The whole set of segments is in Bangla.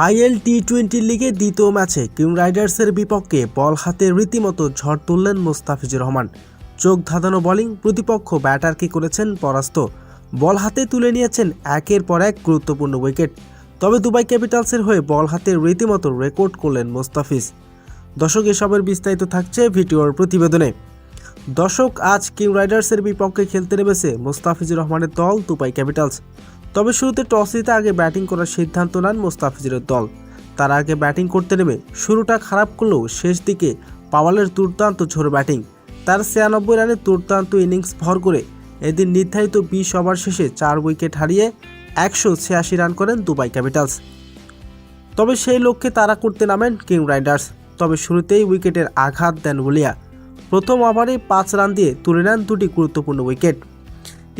আইএল টি-20 লিগে দ্বিতীয় ম্যাচে কিং রাইডার্সের বিপক্ষে বল হাতে রীতিমতো ঝড় তুললেন মোস্তাফিজুর রহমান। চোখ ধাঁধানো বোলিং, প্রতিপক্ষ ব্যাটারকে করেছেন পরাস্ত। বল হাতে তুলে নিয়েছেন একের পর এক গুরুত্বপূর্ণ উইকেট। তবে দুবাই ক্যাপিটালসের হয়ে বল হাতে রীতিমতো রেকর্ড করলেন মোস্তাফিজ। দর্শক, এসবের বিস্তারিত থাকছে ভিডিওর প্রতিবেদনে। দর্শক, আজ কিং রাইডার্সের বিপক্ষে খেলতে নেমেছে মোস্তাফিজুর রহমানের দল দুবাই ক্যাপিটালস। তবে শুরুতে টস জিতে আগে ব্যাটিং করার সিদ্ধান্ত নেন মোস্তাফিজুরের দল। তার আগে ব্যাটিং করতে নেমে শুরুটা খারাপ করলেও শেষ দিকে পাওয়ালের দুর্দান্ত ঝোড়ো ব্যাটিং, তার 96 রানের দুর্দান্ত ইনিংস ভর করে এদিন নির্ধারিত 20 ওভার শেষে 4 উইকেট হারিয়ে 186 রান করেন দুবাই ক্যাপিটালস। তবে সেই লক্ষ্যে তাড়া করতে নামেন কিং রাইডার্স। তবে শুরুতেই উইকেটের আঘাত দেন ওলিয়া। প্রথম ওভারে 5 রান দিয়ে তুলে নেন দুটি গুরুত্বপূর্ণ উইকেট।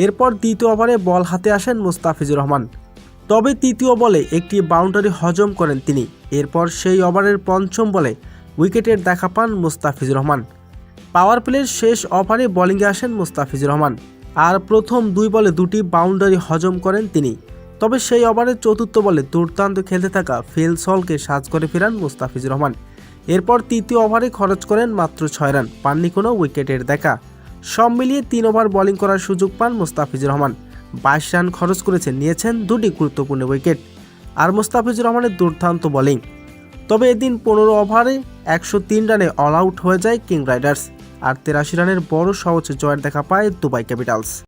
এরপর দ্বিতীয় ওভারে বল হাতে আসেন মোস্তাফিজুর রহমান। তবে তৃতীয় বলে একটি বাউন্ডারি হজম করেন তিনি। এরপর সেই ওভারের পঞ্চম বলে উইকেটের দেখা পান মোস্তাফিজুর রহমান। পাওয়ার প্লের শেষ ওভারে বোলিংয়ে আসেন মোস্তাফিজুর রহমান, আর প্রথম 2 বলে দুটি বাউন্ডারি হজম করেন তিনি। তবে সেই ওভারের চতুর্থ বলে দুর্দান্ত খেলতে থাকা ফিল সলকে সাজ করে ফেরান মোস্তাফিজুর রহমান। এরপর তৃতীয় ওভারে খরচ করেন মাত্র 6 রান, পাননি কোনো উইকেটের দেখা। সব মিলিয়ে 3 ওভার বোলিং করার সুযোগ পান মোস্তাফিজুর রহমান। 22 রান খরচ করেছেন, নিয়েছেন দুটি গুরুত্বপূর্ণ উইকেট। আর মোস্তাফিজুর রহমানের দুর্দান্ত বোলিং। তবে এদিন 15 ওভারে 103 রানে অল আউট হয়ে যায় কিং রাইডার্স, আর 83 রানের বড় সহজ জয়ের দেখা পায় দুবাই ক্যাপিটালস।